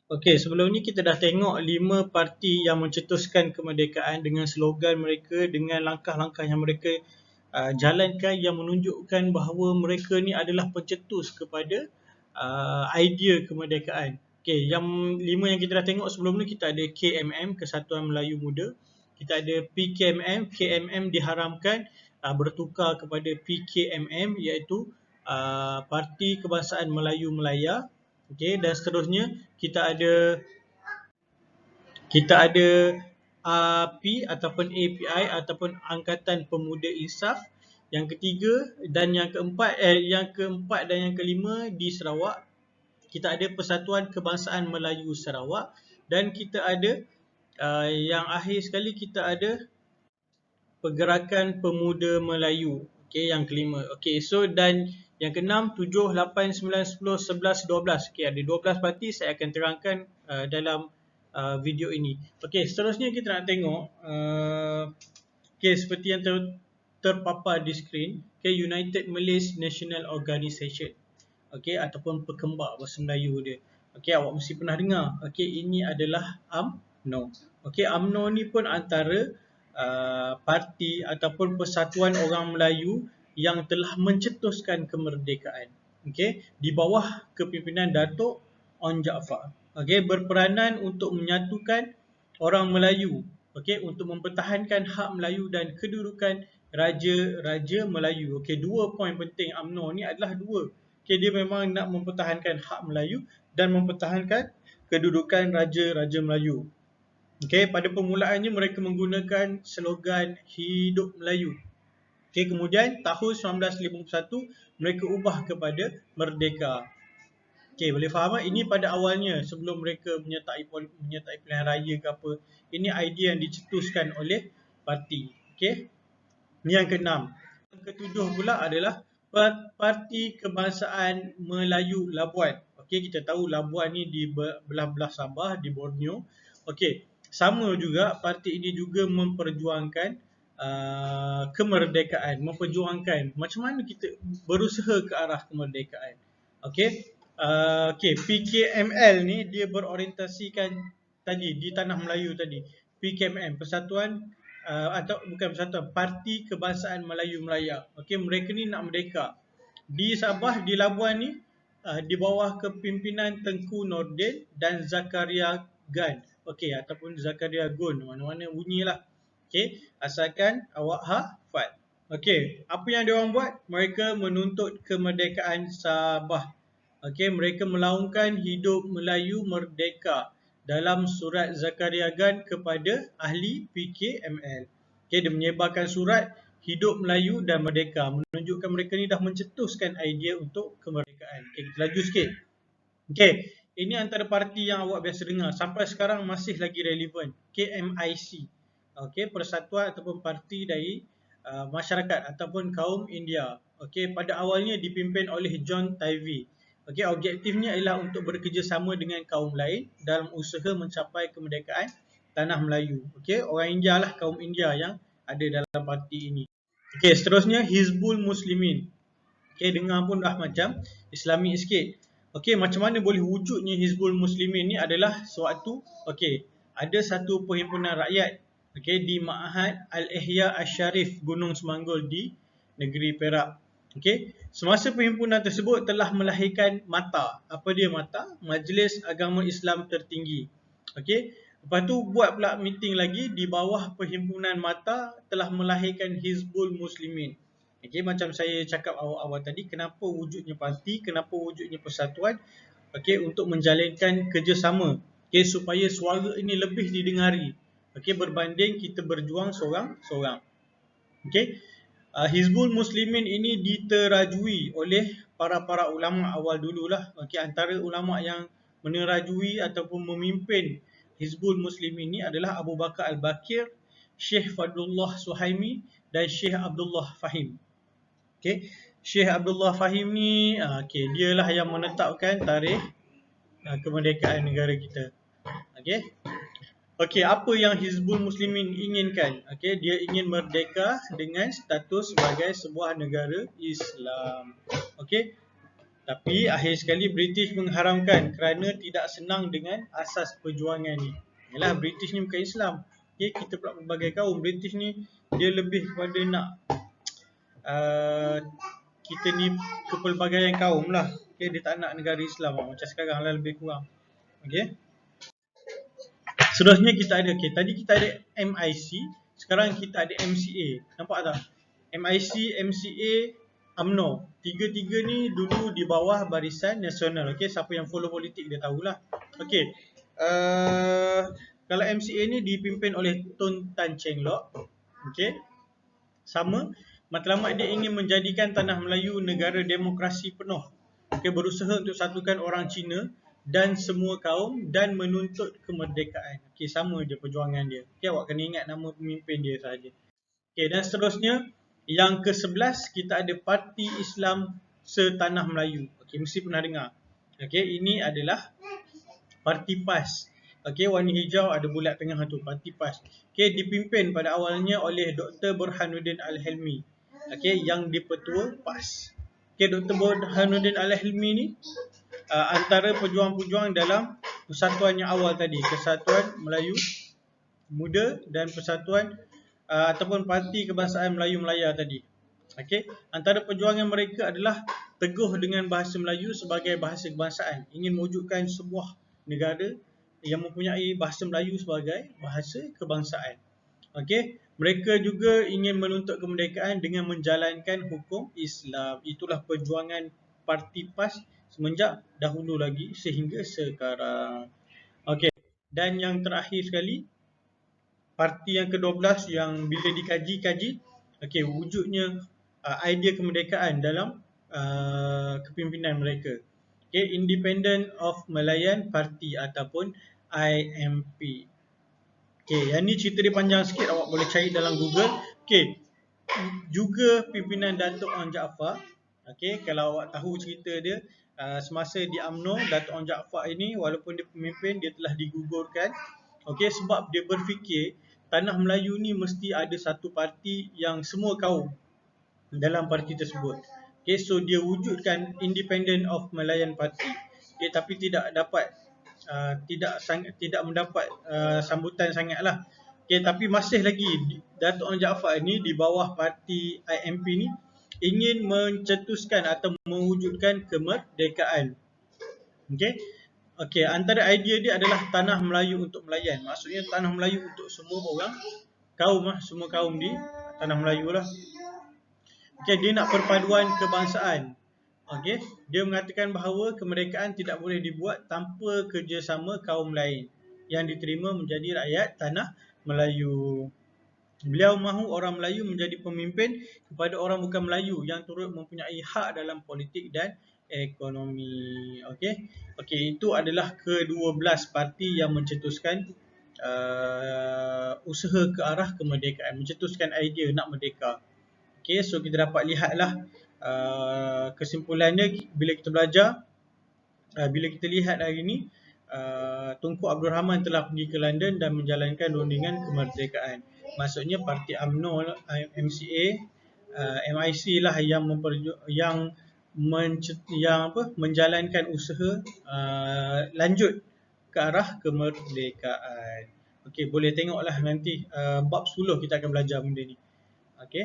Okey, sebelum ni kita dah tengok 5 parti yang mencetuskan kemerdekaan dengan slogan mereka, dengan langkah-langkah yang mereka jalankan yang menunjukkan bahawa mereka ni adalah pencetus kepada idea kemerdekaan. Okey, yang 5 yang kita dah tengok sebelum ni, kita ada KMM, Kesatuan Melayu Muda. Kita ada PKMM, KMM diharamkan bertukar kepada PKMM, iaitu Parti Kebangsaan Melayu Melaya. Okey, dan seterusnya kita ada API ataupun API ataupun Angkatan Pemuda Insaf. Yang ketiga dan yang keempat dan yang kelima di Sarawak, kita ada Persatuan Kebangsaan Melayu Sarawak, dan kita ada yang akhir sekali, kita ada Pergerakan Pemuda Melayu. Okey, yang kelima. Okey, so dan yang keenam, 7, 8, 9, 10, 11, 12. Okey, ada 12 parti, saya akan terangkan dalam video ini. Okey, seterusnya kita nak tengok okey, seperti yang terpapar di skrin, okey, United Malays National Organisation. Okey, ataupun Perkembar bahasa Melayu dia. Okey, awak mesti pernah dengar. Okey, ini adalah UMNO. Okey, UMNO ni pun antara parti ataupun persatuan orang Melayu yang telah mencetuskan kemerdekaan. Okey, di bawah kepimpinan Datuk On Jaafar. Okey, berperanan untuk menyatukan orang Melayu, okey, untuk mempertahankan hak Melayu dan kedudukan raja-raja Melayu. Okey, 2 poin penting UMNO ni adalah 2. Okey, dia memang nak mempertahankan hak Melayu dan mempertahankan kedudukan raja-raja Melayu. Okey, pada permulaannya mereka menggunakan slogan Hidup Melayu. Okey, kemudian tahun 1951 mereka ubah kepada Merdeka. Okey, boleh faham tak? Ini pada awalnya sebelum mereka menyertai pilihan raya ke apa. Ini idea yang dicetuskan oleh parti. Okey. Ini yang keenam. Yang ketujuh pula adalah Parti Kebangsaan Melayu Labuan. Okey, kita tahu Labuan ni di belah-belah Sabah, di Borneo. Okey, sama juga parti ini juga memperjuangkan kemerdekaan, memperjuangkan macam mana kita berusaha ke arah kemerdekaan. Okey. Okey, PKML ni dia berorientasikan tadi di tanah Melayu tadi. PKMM, Persatuan atau bukan Persatuan, Parti Kebangsaan Melayu Melaya. Okey, mereka ni nak merdeka. Di Sabah, di Labuan ni di bawah kepimpinan Tengku Nordin dan Zakaria Gan. Okey, ataupun Zakaria Gun, mana-mana bunyilah. Okey, asalkan awak hafal. Okey, apa yang diorang buat? Mereka menuntut kemerdekaan Sabah. Okey, mereka melaungkan Hidup Melayu Merdeka dalam surat Zakaria Gan kepada ahli PKML. Okey, dia menyebarkan surat Hidup Melayu dan Merdeka, menunjukkan mereka ni dah mencetuskan idea untuk kemerdekaan. Okey, kita laju sikit. Okey, ini antara parti yang awak biasa dengar, sampai sekarang masih lagi relevan. KMIC. Okey, persatuan ataupun parti dari masyarakat ataupun kaum India. Okey, pada awalnya dipimpin oleh John Ivey. Okey, objektifnya ialah untuk bekerjasama dengan kaum lain dalam usaha mencapai kemerdekaan tanah Melayu. Okey, orang India lah, kaum India yang ada dalam parti ini. Okey, seterusnya Hizbul Muslimin. Okey, dengar pun dah macam Islami sikit. Okey, macam mana boleh wujudnya Hizbul Muslimin ni adalah sewaktu ada satu perhimpunan rakyat di Ma'had Al-Ihya Asy-Syarif Gunung Semanggul di negeri Perak. Okey, semasa perhimpunan tersebut telah melahirkan MATA. Apa dia MATA? Majlis Agama Islam Tertinggi. Okey, lepas tu buat pula meeting lagi di bawah perhimpunan MATA, telah melahirkan Hizbul Muslimin. Okey, macam saya cakap awal-awal tadi, kenapa wujudnya parti, kenapa wujudnya persatuan? Okey, untuk menjalankan kerjasama. Okey, supaya suara ini lebih didengari. Okey, berbanding kita berjuang seorang-seorang. Okey. Hizbul Muslimin ini diterajui oleh para ulama awal dululah. Okey, antara ulama yang menerajui ataupun memimpin Hizbul Muslimin ini adalah Abu Bakar Al-Bakir, Syekh Fadlullah Suhaimi dan Syekh Abdullah Fahim. Okey, Syekh Abdullah Fahim ni dialah yang menetapkan tarikh kemerdekaan negara kita. Okey. Okey, apa yang Hizbul Muslimin inginkan? Okey, dia ingin merdeka dengan status sebagai sebuah negara Islam. Okey. Tapi akhir sekali British mengharamkan kerana tidak senang dengan asas perjuangan ni. Yalah, British ni bukan Islam. Okay, kita pula berbagai kaum. British ni dia lebih kepada nak kita ni kepelbagaian kaum lah. Okay, dia tak nak negara Islam lah. Macam sekarang lah lebih kurang. Okay. Seterusnya kita ada, okay, tadi kita ada MIC. Sekarang kita ada MCA. Nampak tak? MIC, MCA, UMNO. Tiga-tiga ni dulu di bawah Barisan Nasional. Okay, siapa yang follow politik dia tahulah. Okay. Kalau MCA ni dipimpin oleh Tun Tan Cheng Lock. Okay. Sama. Matlamat dia ingin menjadikan tanah Melayu negara demokrasi penuh. Okay, berusaha untuk satukan orang Cina dan semua kaum dan menuntut kemerdekaan. Okay, sama je perjuangan dia. Okay, awak kena ingat nama pemimpin dia sahaja. Okay, dan seterusnya yang ke-11 kita ada Parti Islam Setanah Melayu. Okay, mesti pernah dengar. Okay, ini adalah Parti PAS. Okay, warna hijau ada bulat tengah tu, Parti PAS. Okay, dipimpin pada awalnya oleh Dr. Burhanuddin Al-Helmi. Okay, yang dipetua PAS. Okay, Dr. Burhanuddin Al-Helmi ni antara pejuang-pejuang dalam persatuan yang awal tadi, Kesatuan Melayu Muda dan Persatuan ataupun Parti Kebangsaan Melayu Melaya tadi. Okey, antara perjuangan mereka adalah teguh dengan bahasa Melayu sebagai bahasa kebangsaan, ingin mewujudkan sebuah negara yang mempunyai bahasa Melayu sebagai bahasa kebangsaan. Okey, mereka juga ingin menuntut kemerdekaan dengan menjalankan hukum Islam. Itulah perjuangan Parti PAS semenjak dahulu lagi sehingga sekarang. Okey, dan yang terakhir sekali, parti yang ke-12 yang bila dikaji-kaji, okey, wujudnya idea kemerdekaan dalam kepimpinan mereka. Okey, Independent of Malayan Party ataupun IMP. Okey, yang ni cerita dia panjang sikit, awak boleh cari dalam Google. Okey, juga pimpinan Datuk Onn Jaafar. Okey, kalau awak tahu cerita dia, semasa di UMNO, Datuk Onn Jaafar ini walaupun dia pemimpin, dia telah digugurkan. Okey, sebab dia berfikir tanah Melayu ni mesti ada satu parti yang semua kaum dalam parti tersebut. Okey, so dia wujudkan Independent of Malayan Party. Okey, tapi tidak dapat tidak mendapat sambutan sangatlah. Okey, tapi masih lagi Datuk Onn Jaafar ni di bawah parti IMP ni ingin mencetuskan atau mewujudkan kemerdekaan. Okey. Okey, antara idea dia adalah tanah Melayu untuk Melayan. Maksudnya tanah Melayu untuk semua orang, kaum lah, semua kaum di tanah Melayu lah. Okey, dia nak perpaduan kebangsaan. Okey, dia mengatakan bahawa kemerdekaan tidak boleh dibuat tanpa kerjasama kaum lain yang diterima menjadi rakyat tanah Melayu. Beliau mahu orang Melayu menjadi pemimpin kepada orang bukan Melayu yang turut mempunyai hak dalam politik dan ekonomi. Okey. Okey, itu adalah ke-12 parti yang mencetuskan usaha ke arah kemerdekaan, mencetuskan idea nak merdeka. Okey, so kita dapat lihatlah kesimpulannya bila kita belajar, bila kita lihat hari ini, Tunku Abdul Rahman telah pergi ke London dan menjalankan rundingan kemerdekaan. Maksudnya parti UMNO, MCA, MIC lah yang menjalankan usaha lanjut ke arah kemerdekaan. Okey, boleh tengoklah nanti bab 10 kita akan belajar benda ni. Okey.